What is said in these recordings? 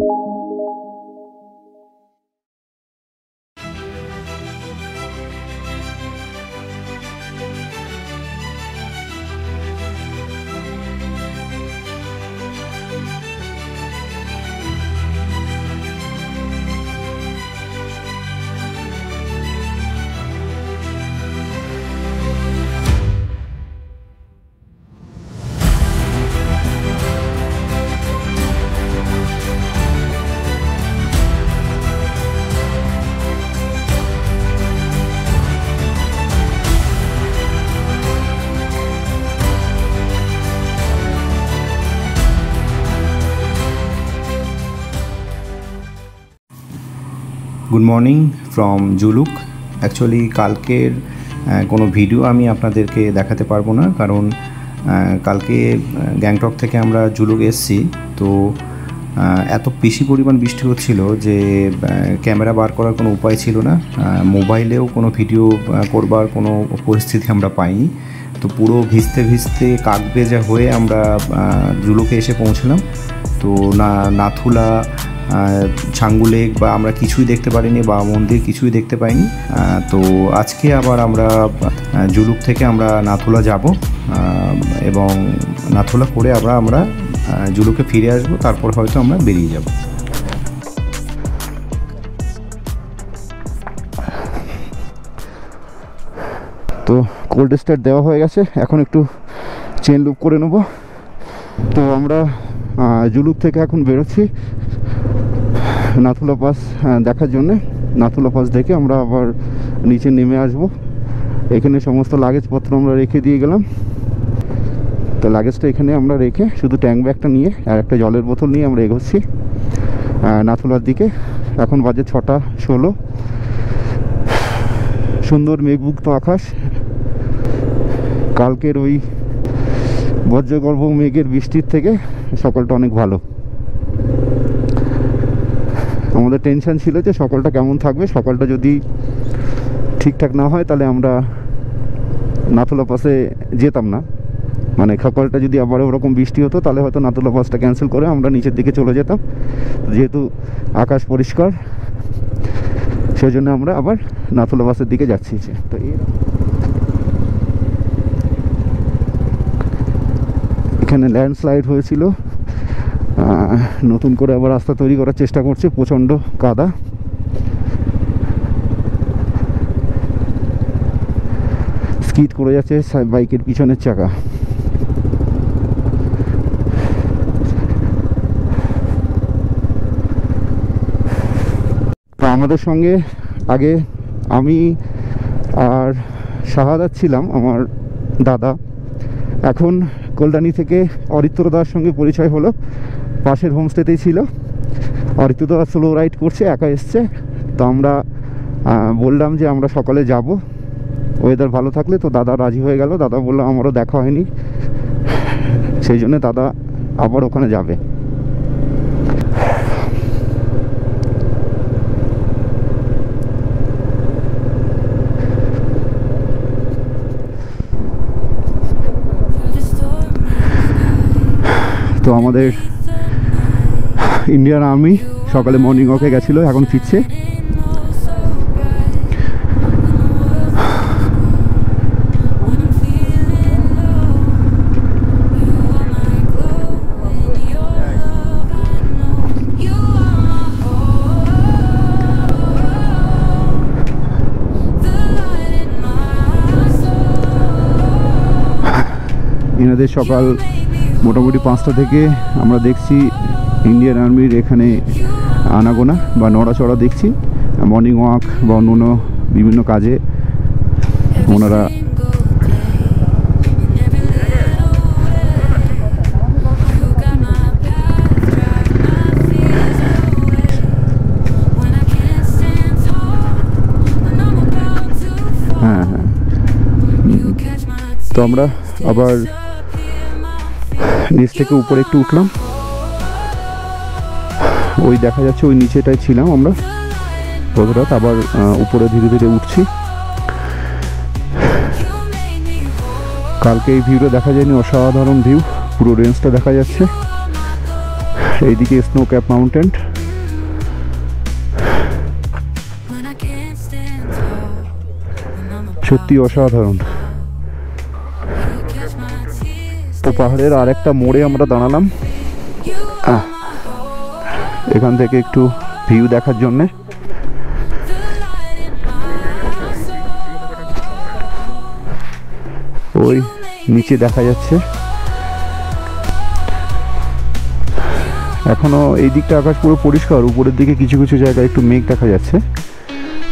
Good morning from Zuluk. Actually কালকের কোনো video আমি আপনাদেরকে দেখাতে পারবো না, কারণ কালকে গ্যাংটক থেকে আমরা জুলুক এসেছি। তো এত বেশি পরিমাণ বৃষ্টি হচ্ছিল যে ক্যামেরা বার করার কোনো উপায় ছিল না, মোবাইলেও কোনো ভিডিও করবার কোনো পরিস্থিতি আমরা পাইনি। তো পুরো ভিজতে ভিজতে কাকভেজা হয়ে আমরা জুলুকে এসে পৌঁছলাম। তো নাথুলা, ছাঙ্গু লেক বা আমরা কিছুই দেখতে পারিনি, বা মন্দির কিছুই দেখতে পাইনি। তো আজকে আবার আমরা জুলুক থেকে আমরা নাথুলা যাব এবং নাথুলা করে আমরা জুলুকে ফিরে আসব, তারপর হয়তো আমরা বেরিয়ে যাব। তো কোল্ড স্টার্ট দেওয়া হয়ে গেছে, এখন একটু চেন লুপ করে নেব। তো আমরা জুলুক থেকে এখন বেরোচ্ছি নাথুলা পাস দেখার জন্যে। নাথুলা পাস দেখে আমরা আবার নিচে নেমে আসব। এখানে সমস্ত লাগেজপত্র আমরা রেখে দিয়ে গেলাম। তো লাগেজটা এখানে আমরা রেখে শুধু ট্যাঙ্ক ব্যাগটা নিয়ে আর একটা জলের বোতল নিয়ে আমরা এগোচ্ছি নাথুলার দিকে। এখন বাজে 6:16। সুন্দর মেঘমুক্ত আকাশ। কালকের ওই বজ্রগর্ভ মেঘের বৃষ্টির থেকে সকালটা অনেক ভালো। আমাদের টেনশন ছিল যে সকালটা কেমন থাকবে, সকালটা যদি ঠিকঠাক না হয় তাহলে আমরা নাথুলা পাসে যেতাম না। মানে সকালটা যদি আবার ওরকম বৃষ্টি হতো তাহলে হয়তো নাথুলা পাসটা ক্যান্সেল করে আমরা নিচের দিকে চলে যেতাম। যেহেতু আকাশ পরিষ্কার, সেই জন্য আমরা আবার নাথুলা পাসের দিকে যাচ্ছি। তো এখানে ল্যান্ডস্লাইড হয়েছিল, নতুন করে আবার রাস্তা তৈরি করার চেষ্টা করছে। প্রচণ্ড কাদা। স্কিড করে যাচ্ছে বাইকের পিছনের চাকা। তো আমাদের সঙ্গে আগে আমি আর শাহাদাত ছিলাম, আমার দাদা। এখন কল্যাণী থেকে অরিত্রদার সঙ্গে পরিচয় হলো, পাশের হোমস্টেতেই ছিল। অরিত্রদা স্লো রাইড করছে, একা এসছে। তো আমরা বললাম যে আমরা সকালে যাব, ওয়েদার ভালো থাকলে। তো দাদা রাজি হয়ে গেল। দাদা বললো আমারও দেখা হয়নি, সেই জন্য দাদা আবার ওখানে যাবে। তো আমাদের ইন্ডিয়ান আর্মি সকালে মর্নিং ওয়াকে গেছিলো, এখন ফিরছে। এনাদের সকাল মোটামুটি 5টা থেকে আমরা দেখছি ইন্ডিয়ান আর্মির এখানে আনাগোনা বা নড়াচড়া দেখছি। মর্নিং ওয়াক বা অন্য বিভিন্ন কাজে ওনারা হ্যাঁ। তো আমরা আবার নিচ থেকে উপরে একটু উঠলাম। ওই দেখা যাচ্ছে ওই নিচেটায় ছিলাম আমরা গত রাত। আবার উপরে ধীরে ধীরে উঠছি। কালকে এই ভিউটা দেখা যায়নি, অসাধারণ ভিউ। পুরো রেঞ্জটা দেখা যাচ্ছে। এইদিকে স্নো ক্যাপ মাউন্টেন। সত্যি অসাধারণ। তো পাহাড়ের আর একটা মোড়ে আমরা দাঁড়ালাম এখান থেকে একটু ভিউ দেখার জন্যে। ওই নিচে দেখা যাচ্ছে এখনো এই দিকটা আকাশ পুরো পরিষ্কার, উপরের দিকে কিছু কিছু জায়গায় একটু মেঘ দেখা যাচ্ছে।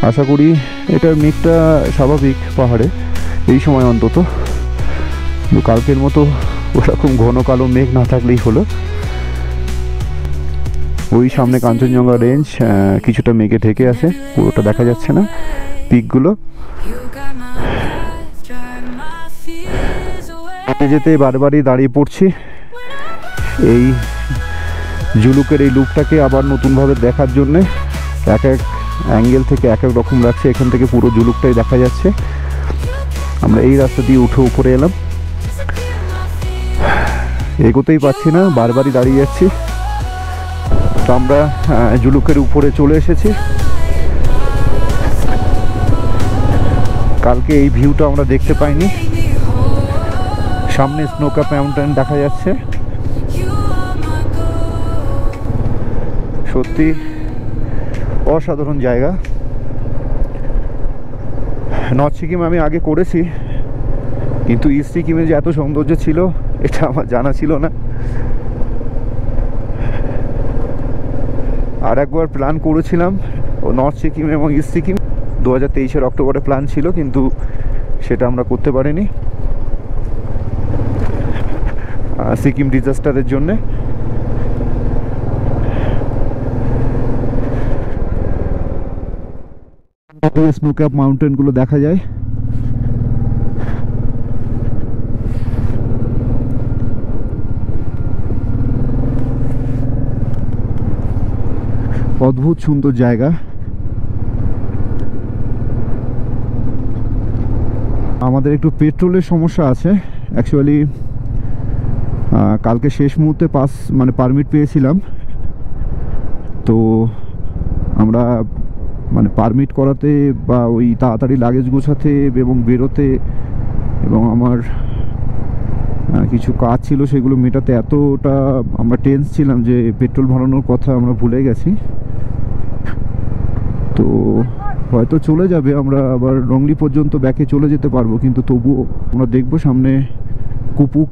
আশা করি এটা মেঘটা স্বাভাবিক পাহাড়ে এই সময় অন্তত, কালকের মতো ওরকম ঘন কালো মেঘ না থাকলেই হলো। ওই সামনে কাঞ্চনজঙ্ঘা রেঞ্জ কিছুটা মেঘে ঢেকে আছে, পুরোটা দেখা যাচ্ছে না পিকগুলো। যেতে যেতে বারবারই দাঁড়িয়ে পড়ছি এই জুলুকের এই লুকটাকে আবার নতুনভাবে দেখার জন্যে। এক এক অ্যাঙ্গেল থেকে এক এক রকম লাগছে, এখান থেকে পুরো জুলুকটাই দেখা যাচ্ছে। আমরা এই রাস্তা দিয়ে উঠে উপরে এলাম, এগোতেই পাচ্ছি না, বারবারই দাঁড়িয়ে যাচ্ছি। তো আমরা জুলুকের উপরে চলে এসেছি। কালকে এই ভিউটা আমরা দেখতে পাইনি। সামনে স্নো ক্যাপ মাউন্টেন দেখা যাচ্ছে। সত্যি অসাধারণ জায়গা। নর্থ সিকিম আমি আগে করেছি, কিন্তু ইস্ট সিকিমে যে এত সৌন্দর্য ছিল এটা আমার জানা ছিল না। আর একবার প্ল্যান করেছিলাম ও নর্থ সিকিম এবং ইস্ট সিকিম, 2023 অক্টোবরে প্ল্যান ছিল, কিন্তু সেটা আমরা করতে পারিনি সিকিম ডিজাস্টারের জন্যে। স্নো ক্যাপ মাউন্টেনগুলো দেখা যায়। অদ্ভুত সুন্দর জায়গা। আমাদের একটু পেট্রোলের সমস্যা আছে অ্যাকচুয়ালি। কালকে শেষ মুহূর্তে পারমিট পেয়েছিলাম, তো আমরা পারমিট করাতে বা ওই তাড়াতাড়ি লাগেজ গোছাতে এবং বেরোতে এবং আমার কিছু কাজ ছিল সেগুলো মেটাতে এতটা আমরা টেন্স ছিলাম যে পেট্রোল ভরানোর কথা আমরা ভুলে গেছি। তো হয়তো চলে যাবে, আমরা আবার রংলি পর্যন্ত ব্যাকে চলে যেতে পারবো, কিন্তু তবুও আমরা দেখবো সামনে কুপুক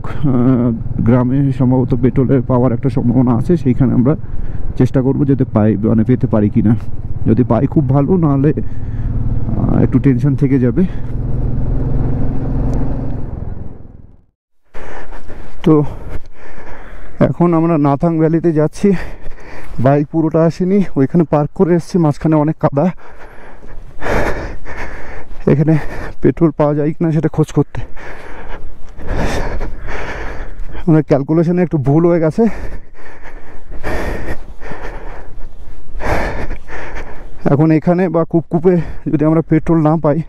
গ্রামে সম্ভবত পেট্রোলের পাওয়ার একটা সম্ভাবনা আছে, সেইখানে আমরা চেষ্টা করবো যাতে পেতে পারি কিনা। যদি পাই খুব ভালো, নাহলে একটু টেনশন থেকে যাবে। তো এখন আমরা নাথাং ভ্যালিতে যাচ্ছি। বাইক পুরোটা আসেনি, ওইখানে পার্ক করে এসেছি, মাঝখানে অনেক কাদা। এখানে পেট্রোল পাওয়া যায় কিনা সেটা খোঁজ করতে। আমার ক্যালকুলেশনে একটু ভুল হয়ে গেছে। এখন এখানে বা কুপকুপে যদি আমরা পেট্রোল না পাই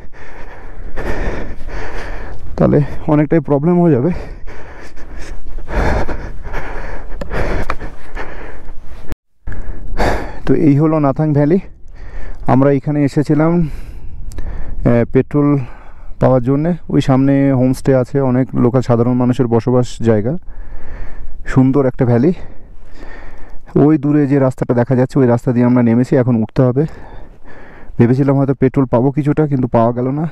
তাহলে অনেকটাই প্রবলেম হয়ে যাবে। তো এই হলো নাথাং ভ্যালি। আমরা এখানে এসেছিলাম পেট্রোল পাওয়ার জন্যে। ওই সামনে হোমস্টে আছে, অনেক লোকাল সাধারণ মানুষের বসবাস জায়গা, সুন্দর একটা ভ্যালি। ওই দূরে যে রাস্তাটা দেখা যাচ্ছে ওই রাস্তা দিয়ে আমরা নেমেছি, এখন উঠতে হবে। ভেবেছিলাম হয়তো পেট্রোল পাবো কিছুটা, কিন্তু পাওয়া গেল না।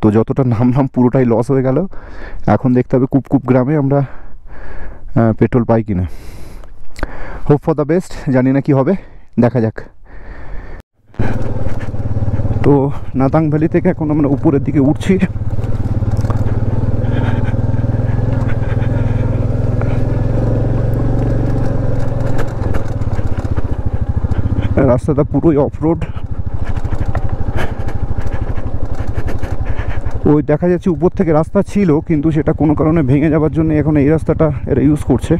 তো যতটা নামলাম পুরোটাই লস হয়ে গেল। এখন দেখতে হবে কুপকুপ গ্রামে আমরা পেট্রোল পাই কিনা। হোপ ফর দ্য বেস্ট, জানি না কি হবে, দেখা যাক। তো নাথাং ভ্যালি থেকে এখন আমরা উপরের দিকে উঠছি। রাস্তাটা পুরোই অফরোড। ওই দেখা যাচ্ছে উপর থেকে রাস্তা ছিল, কিন্তু সেটা কোনো কারণে ভেঙে যাওয়ার জন্য এখন এই রাস্তাটা এরা ইউজ করছে।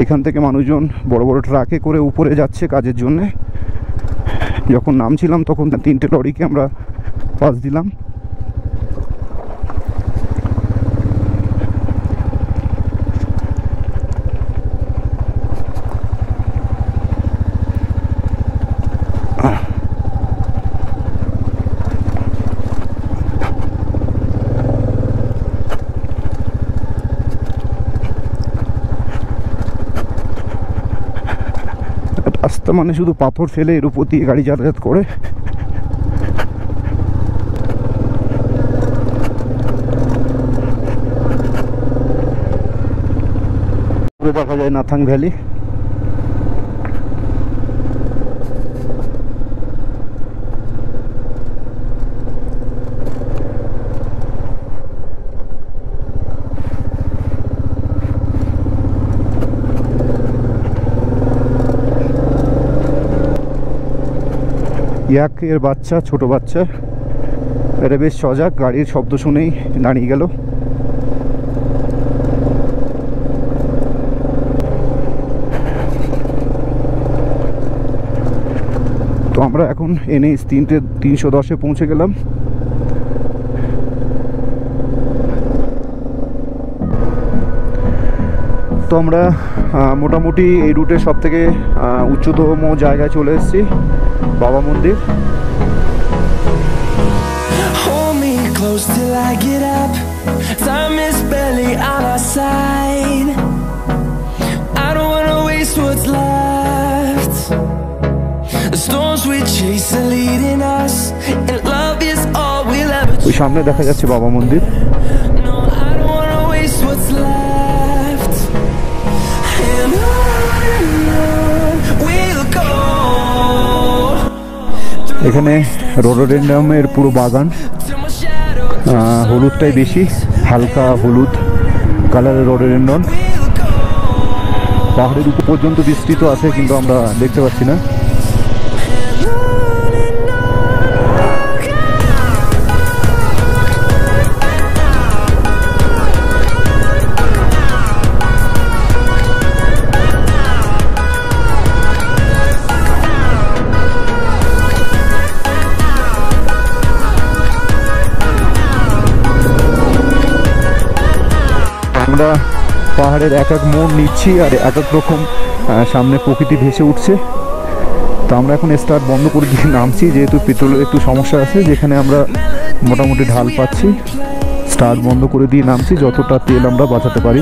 এখান থেকে মানুষজন বড় বড় ট্রাকে করে উপরে যাচ্ছে কাজের জন্যে। যখন নামছিলাম তখন 3টে লরিকে আমরা পাস দিলাম। রাস্তা মানে শুধু পাথর ফেলে এর উপর দিয়ে গাড়ি যাতায়াত করে। দেখা যায় নাথাং ভ্যালি। ইয়াক এর বাচ্চা, ছোট বাচ্চা, এটা বেশ সজাগ, গাড়ির শব্দ শুনেই দাঁড়িয়ে গেল। তো আমরা এখন NH 310-এ পৌঁছে গেলাম। তো আমরা মোটামুটি এই রুটের সব থেকে উচ্চতম জায়গায় চলে এসেছি, বাবা মন্দির। Till I get up, time is barely on our side. I don't wanna waste what's left. The storms we chase are leading us, and love is all we'll ever ওই সামনে দেখা যাচ্ছে বাবা মন্দির। No, I don't wanna waste what's left. And on we'll go. এখানে রোডোডেন্ড্রামের পুরো বাগান, হলুদটাই বেশি, হালকা হলুদ কালারের রোডোডেন্ড্রন। পাহাড়ের উপর পর্যন্ত বিস্তৃত আছে, কিন্তু আমরা দেখতে পাচ্ছি না। আমরা পাহাড়ের এক এক মোড় নিচ্ছি আর এক এক রকম সামনে প্রকৃতি ভেসে উঠছে। তো আমরা এখন স্টার্ট বন্ধ করে দিয়ে নামছি, যেহেতু পেট্রোলের একটু সমস্যা আছে, যেখানে আমরা মোটামুটি ঢাল পাচ্ছি। স্টার্ট বন্ধ করে দিয়ে নামছি, যতটা তেল আমরা বাঁচাতে পারি।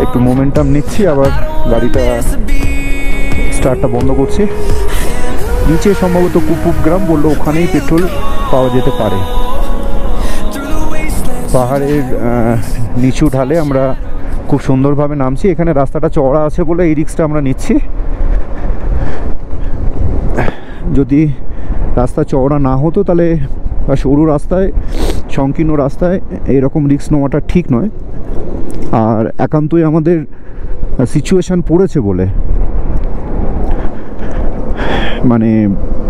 একটু মোমেন্টাম নিচ্ছি, আবার গাড়িটা স্টার্টটা বন্ধ করছি। নিচে সম্ভবত কুপুপ গ্রাম বললো, ওখানেই পেট্রোল পাওয়া যেতে পারে। পাহাড়ের নিচু ঢালে আমরা খুব সুন্দরভাবে নামছি। এখানে রাস্তাটা চওড়া আছে বলে এই রিস্কটা আমরা নিচ্ছি। যদি রাস্তা চওড়া না হতো তাহলে, বা সরু রাস্তায়, সংকীর্ণ রাস্তায় এইরকম রিস্ক নেওয়াটা ঠিক নয়। আর একান্তই আমাদের সিচুয়েশান পড়েছে বলে, মানে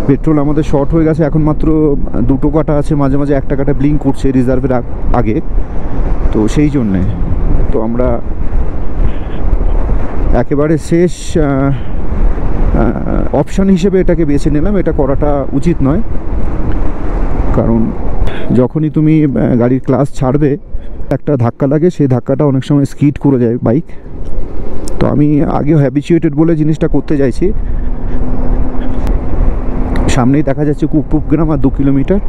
পেট্রোল আমাদের শর্ট হয়ে গেছে, এখন মাত্র 2টো কাটা আছে, মাঝে মাঝে একটা কাটা ব্লিঙ্ক করছে রিজার্ভের আগে। তো সেই জন্যে তো আমরা একেবারে শেষ অপশান হিসেবে এটাকে বেছে নিলাম। এটা করাটা উচিত নয়, কারণ যখনই তুমি গাড়ির ক্লাস ছাড়বে একটা ধাক্কা লাগে, সেই ধাক্কাটা অনেক সময় স্কিড করে যায় বাইক। তো আমি আগেও হ্যাবিচুয়েটেড বলে জিনিসটা করতে চাইছি। সামনেই দেখা যাচ্ছে কুপুপ গ্রাম, আর 2 কিলোমিটার,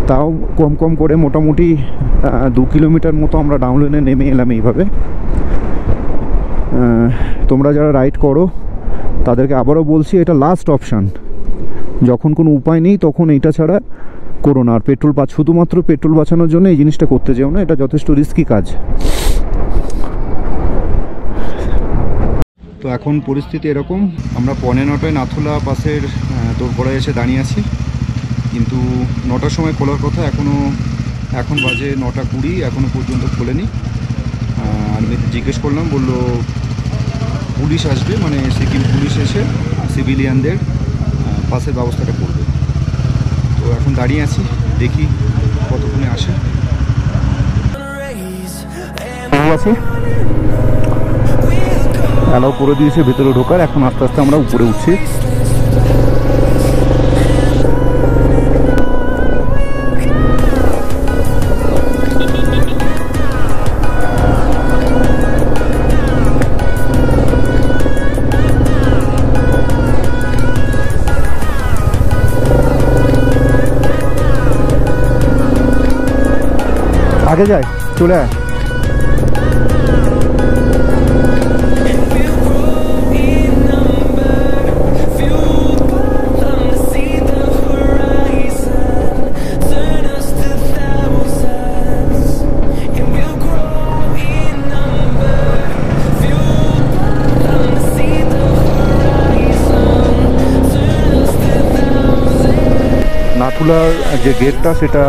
তাও কম কম করে মোটামুটি 2 কিলোমিটার মতো আমরা ডাউন লেনে নেমে এলাম এইভাবে। তোমরা যারা রাইড করো তাদেরকে আবারও বলছি, এটা লাস্ট অপশান। যখন কোনো উপায় নেই তখন এইটা ছাড়া করো না। আর পেট্রোল শুধুমাত্র পেট্রোল বাঁচানোর জন্য এই জিনিসটা করতে যেও না, এটা যথেষ্ট রিস্কি কাজ। তো এখন পরিস্থিতি এরকম, আমরা 9:45 নাথুলা পাসের দোরগোড়ায় এসে দাঁড়িয়ে আছি, কিন্তু 9টার সময় খোলার কথা, এখন বাজে 9:20, এখনও পর্যন্ত খোলেনি। আমি জিজ্ঞেস করলাম, বললো পুলিশ আসবে, মানে সিকিম পুলিশ এসে সিভিলিয়ানদের পাসের ব্যবস্থাটা করবে। তো এখন দাঁড়িয়ে আছি, দেখি কতক্ষণে আসে। আছে অ্যালাউ করে দিয়েছে ভেতরে ঢোকার, এখন আস্তে আস্তে আমরা উপরে উঠছি। আগে যায়, চলে আয়। নাথুলার যে গেটটা সেটা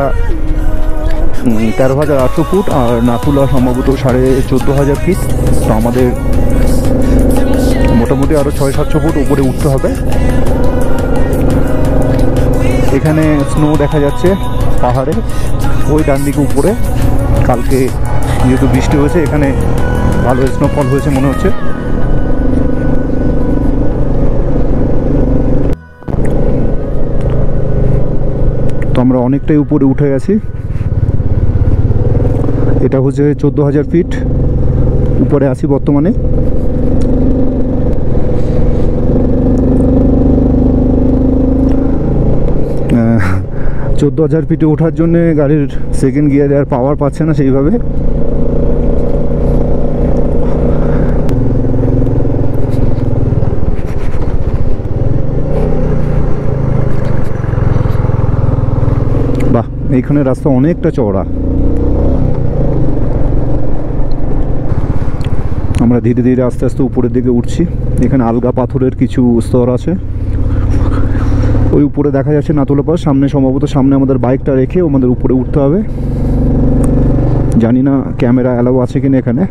13,800 ফুট, আর নাথুলা সম্ভবত 14,500 ফিট। তো আমাদের মোটামুটি আরও 600-700 ফুট উপরে উঠতে হবে। এখানে স্নো দেখা যাচ্ছে পাহাড়ে, ওই ডান দিকে উপরে। কালকে যেহেতু বৃষ্টি হয়েছে, এখানে ভালো স্নোফল হয়েছে মনে হচ্ছে। তো আমরা অনেকটাই উপরে উঠে গেছি। এটা হচ্ছে 14,000 ফিট উপরে আছি বর্তমানে। 14,000 ফিটে ওঠার জন্য গাড়ির সেকেন্ড গিয়ারে আর পাওয়ার পাচ্ছে না সেইভাবে। বাহ, এইখানে রাস্তা অনেকটা চওড়া। আমরা ধীরে ধীরে আস্তে আস্তে উপরের দিকে উঠছি। এখানে আলগা পাথরের কিছু স্তর আছে। ওই উপরে দেখা যাচ্ছে নাথুলা পাস। সামনে সম্ভবত সামনে আমাদের বাইকটা রেখে আমাদের উপরে উঠতে হবে। জানি না ক্যামেরা অ্যালাউ আছে কিনা এখানে।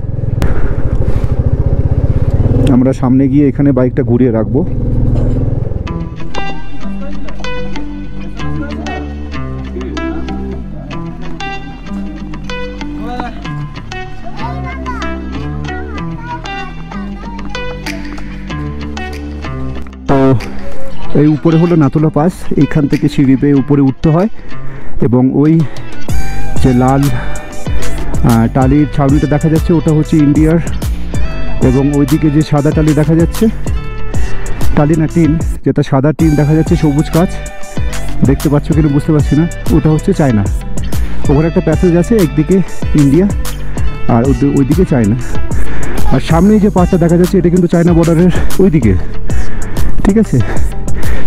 আমরা সামনে গিয়ে এখানে বাইকটা ঘুরিয়ে রাখবো। তো এই উপরে হলো নাথুলা পাস। এইখান থেকে সিঁড়ি বেয়ে উপরে উঠতে হয় এবং ওই যে লাল টালির ছাউনিটা দেখা যাচ্ছে ওটা হচ্ছে ইন্ডিয়ার, এবং ওইদিকে যে সাদা টালি দেখা যাচ্ছে, টালি না টিন, যেটা সাদা টিন দেখা যাচ্ছে সবুজ কাঁচ, দেখতে পাচ্ছ কিনা বুঝতে পারছি না, ওটা হচ্ছে চায়না। ওখানে একটা প্যাসেজ আছে, একদিকে ইন্ডিয়া আর ওইদিকে চায়না। আর সামনে যে পাঁচটা দেখা যাচ্ছে এটা কিন্তু চায়না বর্ডারের ওইদিকে, ঠিক আছে।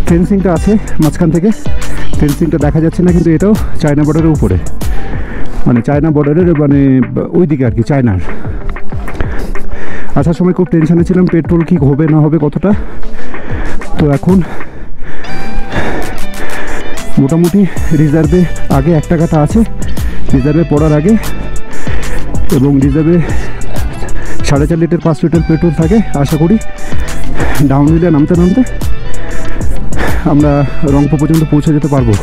ফেন্সিংটা আছে মাঝখান থেকে, ফেন্সিংটা দেখা যাচ্ছে না, কিন্তু এটাও চায়না বর্ডারের উপরে, মানে চায়না বর্ডারের মানে ওইদিকে আর কি, চায়নার। আসার সময় খুব টেনশনে ছিলাম পেট্রোল কি হবে না হবে কতটা। তো এখন মোটামুটি রিজার্ভে আগে 1 টাকাটা আছে, রিজার্ভে পড়ার আগে, এবং রিজার্ভে 4.5 লিটার 5 লিটার পেট্রোল থাকে। আশা করি ডাউন হিলে নামতে নামতে আমরা রংপুর পর্যন্ত পৌঁছে যেতে পারবো।